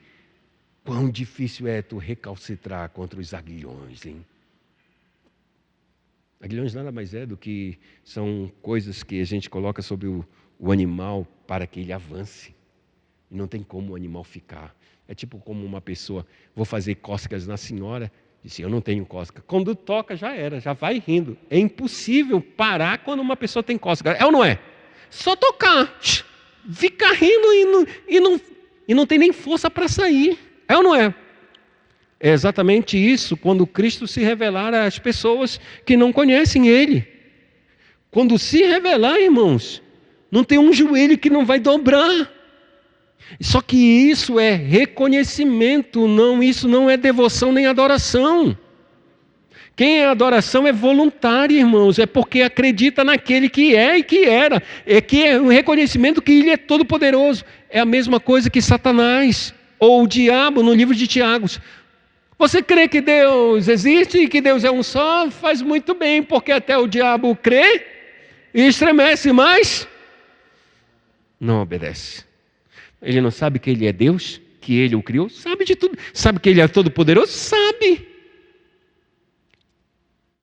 quão difícil é tu recalcitrar contra os aguilhões, hein? Aguilhões nada mais é do que são coisas que a gente coloca sobre o animal para que ele avance. E não tem como o animal ficar. É tipo como uma pessoa, vou fazer cócegas na senhora, disse, eu não tenho cócega. Quando toca, já era, já vai rindo. É impossível parar quando uma pessoa tem cócega. É ou não é? Só tocar, ficar rindo e não tem nem força para sair. É ou não é? É exatamente isso quando Cristo se revelar às pessoas que não conhecem Ele. Quando se revelar, irmãos, não tem um joelho que não vai dobrar. Só que isso é reconhecimento, isso não é devoção nem adoração. Quem é adoração é voluntário, irmãos, é porque acredita naquele que é e que era. É que é o reconhecimento que Ele é todo poderoso. É a mesma coisa que Satanás ou o diabo no livro de Tiago. Você crê que Deus existe e que Deus é um só? Faz muito bem, porque até o diabo crê e estremece, mas não obedece. Ele não sabe que Ele é Deus, que Ele o criou? Sabe de tudo. Sabe que Ele é todo poderoso? Sabe.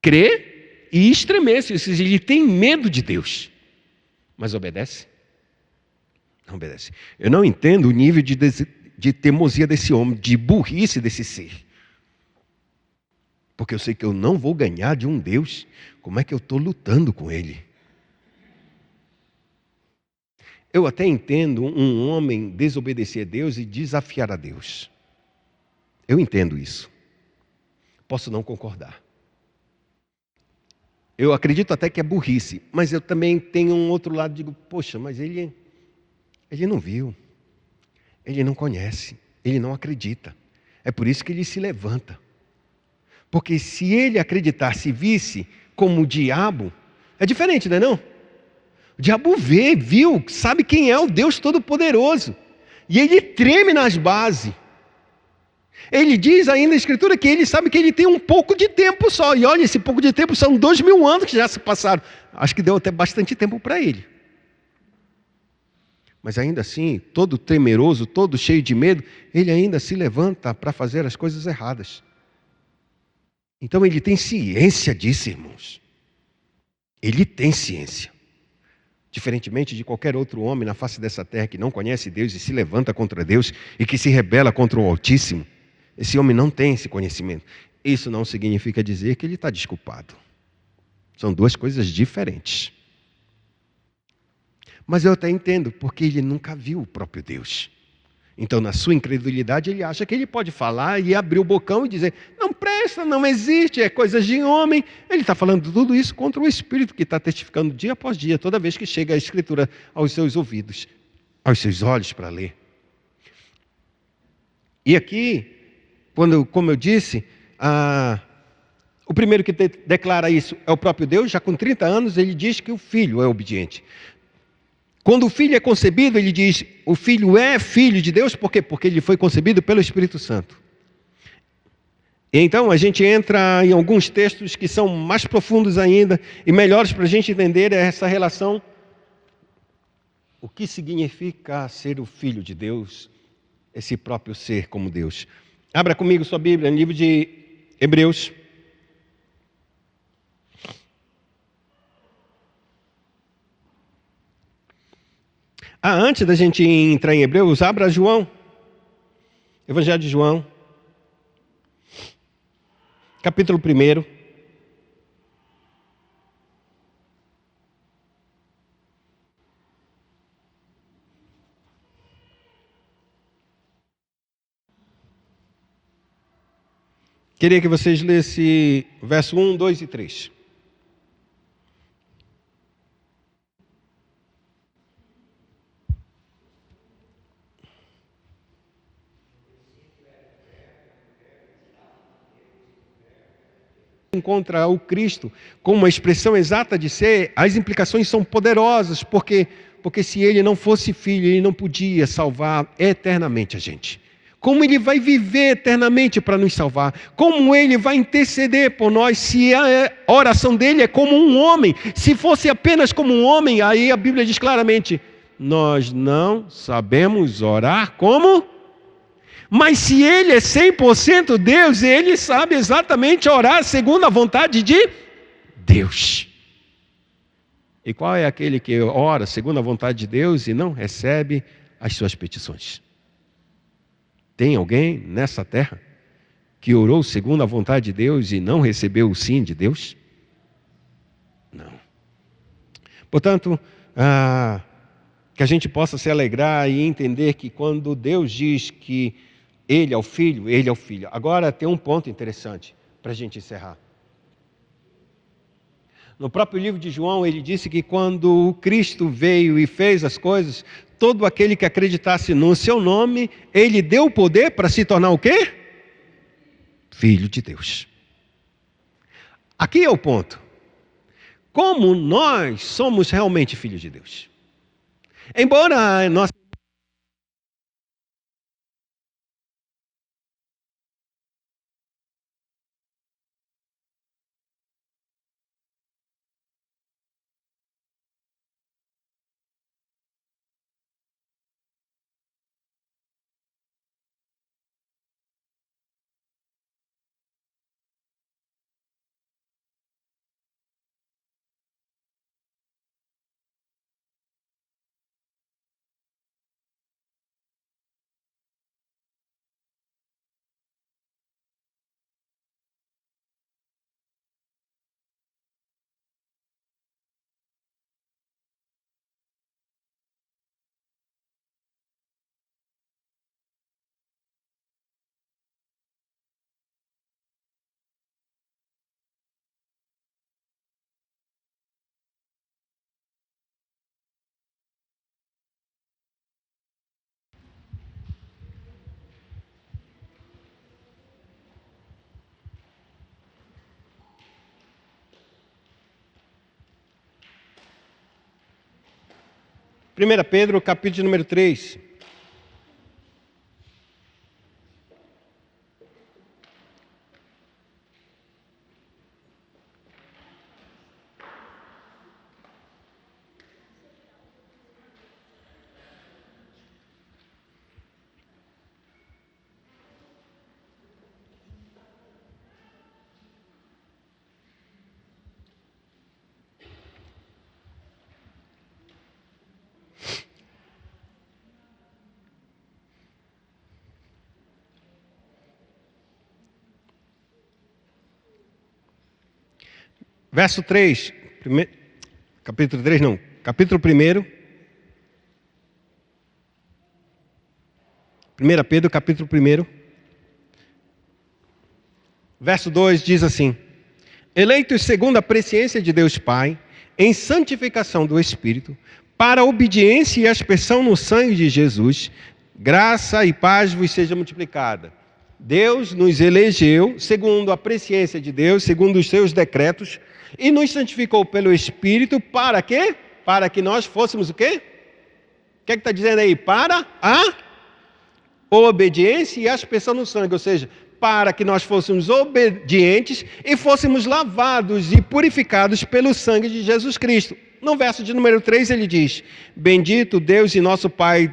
Crê e estremece, ou seja, ele tem medo de Deus. Mas obedece? Não obedece. Eu não entendo o nível de teimosia desse homem, de burrice desse ser. Porque eu sei que eu não vou ganhar de um Deus. Como é que eu estou lutando com Ele? Eu até entendo um homem desobedecer a Deus e desafiar a Deus. Eu entendo isso. Posso não concordar. Eu acredito até que é burrice, mas eu também tenho um outro lado, digo, poxa, mas ele não viu, ele não conhece, ele não acredita. É por isso que ele se levanta. Porque se ele acreditasse e visse como o diabo, é diferente, não é não? O diabo vê, viu, sabe quem é o Deus Todo-Poderoso. E ele treme nas bases. Ele diz ainda na Escritura que ele sabe que ele tem um pouco de tempo só. E olha, esse pouco de tempo são 2000 anos que já se passaram. Acho que deu até bastante tempo para ele. Mas ainda assim, todo temeroso, todo cheio de medo, ele ainda se levanta para fazer as coisas erradas. Então ele tem ciência disso, irmãos. Ele tem ciência. Diferentemente de qualquer outro homem na face dessa terra que não conhece Deus e se levanta contra Deus e que se rebela contra o Altíssimo, esse homem não tem esse conhecimento. Isso não significa dizer que ele está desculpado. São duas coisas diferentes. Mas eu até entendo, porque ele nunca viu o próprio Deus. Então, na sua incredulidade, ele acha que ele pode falar e abrir o bocão e dizer, não presta, não existe, é coisas de homem. Ele está falando tudo isso contra o Espírito que está testificando dia após dia, toda vez que chega a Escritura aos seus ouvidos, aos seus olhos para ler. E aqui, como eu disse, o primeiro que declara isso é o próprio Deus. Já com 30 anos ele diz que o filho é obediente. Quando o filho é concebido, ele diz, o filho é filho de Deus, por quê? Porque ele foi concebido pelo Espírito Santo. E então a gente entra em alguns textos que são mais profundos ainda e melhores para a gente entender essa relação. O que significa ser o filho de Deus, esse próprio ser como Deus? Abra comigo sua Bíblia no livro de Hebreus. Antes da gente entrar em Hebreus, abra João. Evangelho de João. Capítulo 1. Queria que vocês lessem verso 1, 2 e 3. Encontra o Cristo como uma expressão exata de ser, as implicações são poderosas, porque se ele não fosse filho, ele não podia salvar eternamente a gente. Como ele vai viver eternamente para nos salvar? Como ele vai interceder por nós se a oração dele é como um homem? Se fosse apenas como um homem, aí a Bíblia diz claramente, nós não sabemos orar como... Mas se ele é 100% Deus, ele sabe exatamente orar segundo a vontade de Deus. E qual é aquele que ora segundo a vontade de Deus e não recebe as suas petições? Tem alguém nessa terra que orou segundo a vontade de Deus e não recebeu o sim de Deus? Não. Portanto, que a gente possa se alegrar e entender que quando Deus diz que Ele é o Filho, Ele é o Filho. Agora tem um ponto interessante para a gente encerrar. No próprio livro de João, ele disse que quando Cristo veio e fez as coisas, todo aquele que acreditasse no seu nome, Ele deu o poder para se tornar o quê? Filho de Deus. Aqui é o ponto. Como nós somos realmente filhos de Deus? Embora nós... Primeira Pedro, capítulo número 3. Verso 3, capítulo 3 não, capítulo 1. 1 Pedro, capítulo 1. Verso 2 diz assim: eleitos segundo a presciência de Deus Pai, em santificação do Espírito, para a obediência e aspersão no sangue de Jesus, graça e paz vos seja multiplicada. Deus nos elegeu segundo a presciência de Deus, segundo os seus decretos, e nos santificou pelo Espírito para quê? Para que nós fôssemos o quê? O que está dizendo aí? Para a obediência e aspersão no sangue, ou seja, para que nós fôssemos obedientes e fôssemos lavados e purificados pelo sangue de Jesus Cristo. No verso de número 3 ele diz: bendito Deus e nosso Pai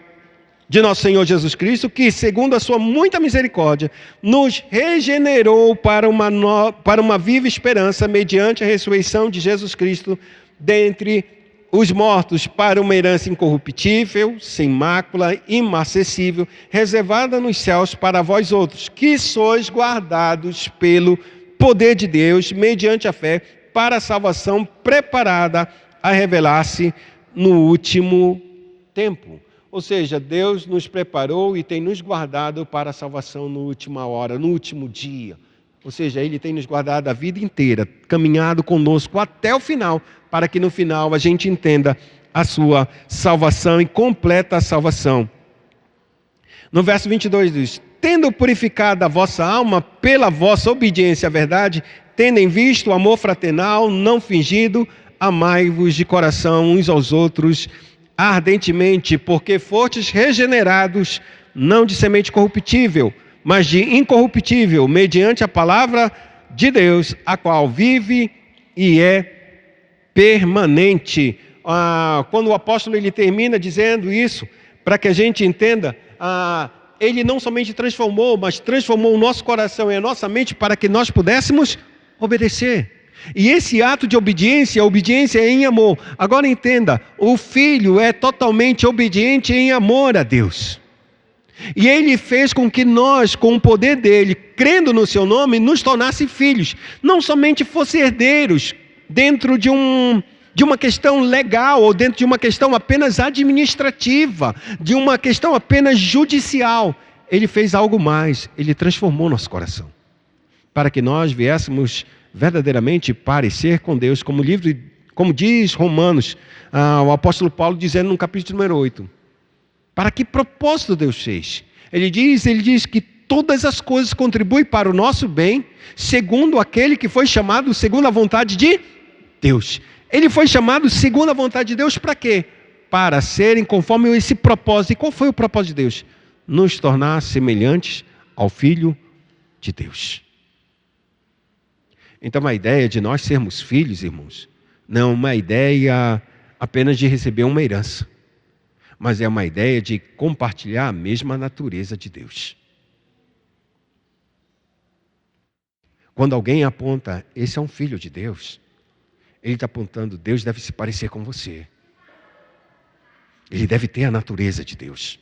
de nosso Senhor Jesus Cristo, que segundo a sua muita misericórdia, nos regenerou para uma viva esperança, mediante a ressurreição de Jesus Cristo dentre os mortos, para uma herança incorruptível, sem mácula, imacessível, reservada nos céus para vós outros, que sois guardados pelo poder de Deus, mediante a fé, para a salvação preparada a revelar-se no último tempo. Ou seja, Deus nos preparou e tem nos guardado para a salvação na última hora, no último dia. Ou seja, Ele tem nos guardado a vida inteira, caminhado conosco até o final, para que no final a gente entenda a sua salvação e completa a salvação. No verso 22 diz: tendo purificado a vossa alma pela vossa obediência à verdade, tendo em vista o amor fraternal não fingido, amai-vos de coração uns aos outros ardentemente, porque fostes regenerados, não de semente corruptível, mas de incorruptível, mediante a palavra de Deus, a qual vive e é permanente. Quando o apóstolo ele termina dizendo isso, para que a gente entenda, ele não somente transformou, mas transformou o nosso coração e a nossa mente para que nós pudéssemos obedecer. E esse ato de obediência, obediência é em amor. Agora entenda, o filho é totalmente obediente em amor a Deus. E ele fez com que nós, com o poder dele, crendo no seu nome, nos tornasse filhos. Não somente fosse herdeiros dentro de uma questão legal, ou dentro de uma questão apenas administrativa, de uma questão apenas judicial. Ele fez algo mais, ele transformou nosso coração, para que nós viéssemos verdadeiramente parecer com Deus, como diz Romanos, o apóstolo Paulo dizendo no capítulo número 8. Para que propósito Deus fez? Ele diz que todas as coisas contribuem para o nosso bem, segundo aquele que foi chamado segundo a vontade de Deus. Ele foi chamado segundo a vontade de Deus para quê? Para serem conforme esse propósito. E qual foi o propósito de Deus? Nos tornar semelhantes ao Filho de Deus. Então a ideia de nós sermos filhos, irmãos, não é uma ideia apenas de receber uma herança, mas é uma ideia de compartilhar a mesma natureza de Deus. Quando alguém aponta, esse é um filho de Deus, ele está apontando, Deus deve se parecer com você. Ele deve ter a natureza de Deus.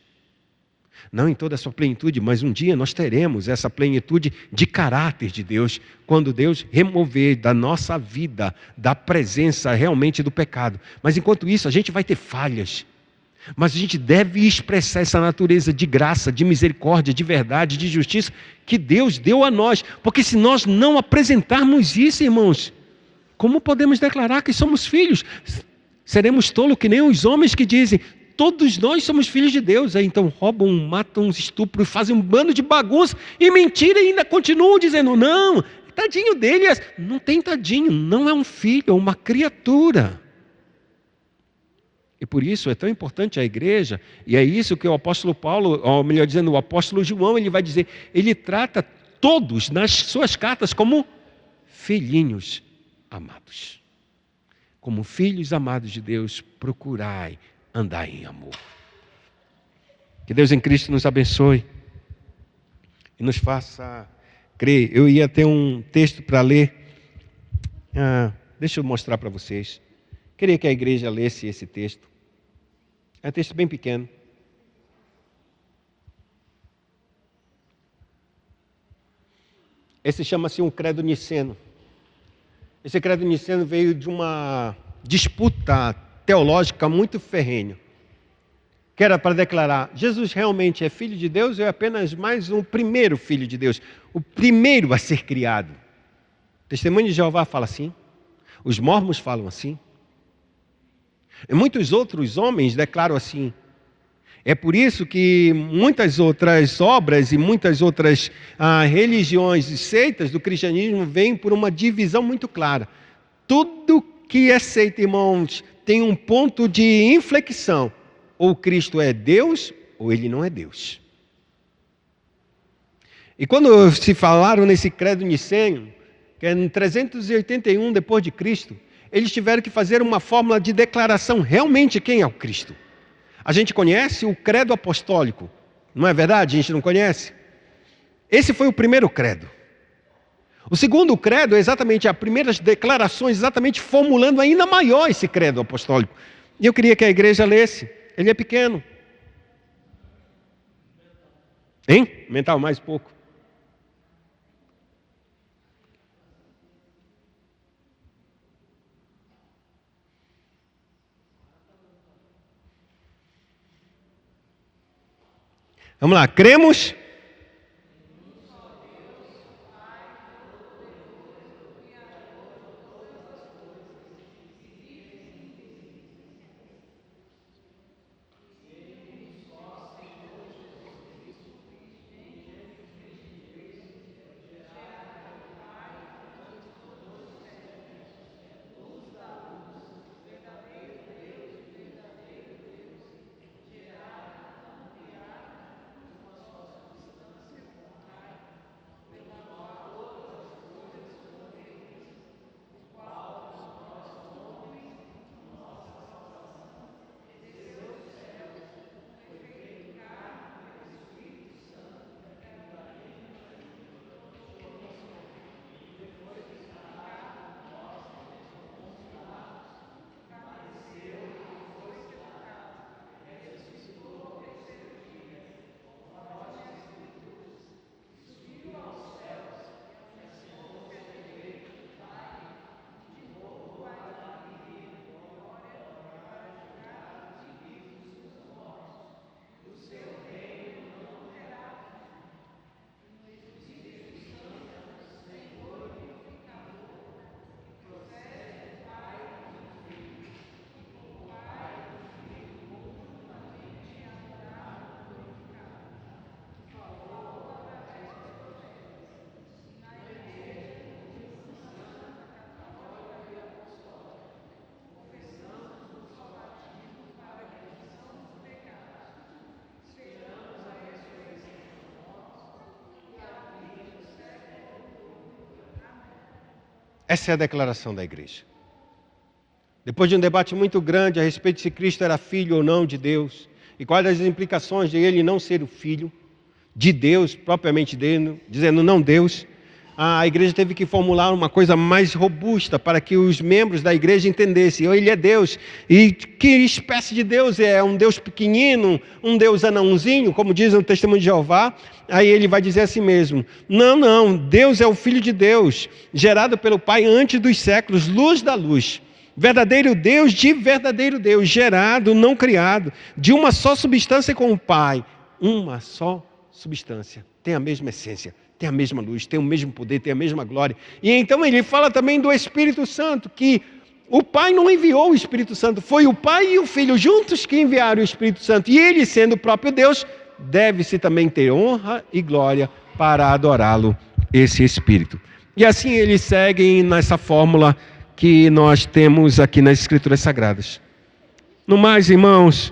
Não em toda a sua plenitude, mas um dia nós teremos essa plenitude de caráter de Deus, quando Deus remover da nossa vida, da presença realmente do pecado. Mas enquanto isso, a gente vai ter falhas. Mas a gente deve expressar essa natureza de graça, de misericórdia, de verdade, de justiça, que Deus deu a nós. Porque se nós não apresentarmos isso, irmãos, como podemos declarar que somos filhos? Seremos tolos que nem os homens que dizem, todos nós somos filhos de Deus. Aí então roubam, matam, estupram, fazem um bando de bagunça e mentira e ainda continuam dizendo, não, tadinho dele. Não tem tadinho, não é um filho, é uma criatura. E por isso é tão importante a igreja, e é isso que o apóstolo Paulo, ou melhor dizendo, o apóstolo João, ele vai dizer, ele trata todos nas suas cartas como filhinhos amados. Como filhos amados de Deus, procurai andar em amor. Que Deus em Cristo nos abençoe e nos faça crer. Eu ia ter um texto para ler, deixa eu mostrar para vocês. Queria que a igreja lesse esse texto. É um texto bem pequeno. Esse chama-se um credo niceno. Esse credo niceno veio de uma disputa teológica muito ferrenha, que era para declarar, Jesus realmente é filho de Deus ou é apenas mais um primeiro filho de Deus? O primeiro a ser criado. O Testemunho de Jeová fala assim. Os mormons falam assim. E muitos outros homens declaram assim. É por isso que muitas outras obras e muitas outras religiões e seitas do cristianismo vêm por uma divisão muito clara. Tudo que é seita, irmãos, tem um ponto de inflexão. Ou Cristo é Deus, ou Ele não é Deus. E quando se falaram nesse credo niceno, que é em 381 depois de Cristo, eles tiveram que fazer uma fórmula de declaração realmente quem é o Cristo. A gente conhece o credo apostólico, não é verdade? A gente não conhece? Esse foi o primeiro credo. O segundo credo é exatamente as primeiras declarações, exatamente formulando ainda maior esse credo apostólico. E eu queria que a igreja lesse. Ele é pequeno. Hein? Mental mais pouco. Vamos lá, cremos. Essa é a declaração da igreja. Depois de um debate muito grande a respeito de se Cristo era filho ou não de Deus, e quais as implicações de ele não ser o filho de Deus, propriamente dizendo não Deus, a igreja teve que formular uma coisa mais robusta para que os membros da igreja entendessem. Ele é Deus. E que espécie de Deus é? Um Deus pequenino? Um Deus anãozinho, como diz no Testemunho de Jeová? Aí ele vai dizer assim mesmo: não, Deus é o Filho de Deus, gerado pelo Pai antes dos séculos, luz da luz. Verdadeiro Deus de verdadeiro Deus, gerado, não criado, de uma só substância com o Pai. Uma só substância, tem a mesma essência, tem a mesma luz, tem o mesmo poder, tem a mesma glória. E então ele fala também do Espírito Santo, que o Pai não enviou o Espírito Santo, foi o Pai e o Filho juntos que enviaram o Espírito Santo. E ele, sendo o próprio Deus, deve-se também ter honra e glória para adorá-lo, esse Espírito. E assim eles seguem nessa fórmula que nós temos aqui nas Escrituras Sagradas. No mais, irmãos,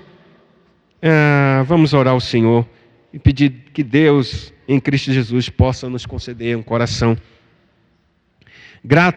vamos orar ao Senhor e pedir que Deus, em Cristo Jesus, possa nos conceder um coração grato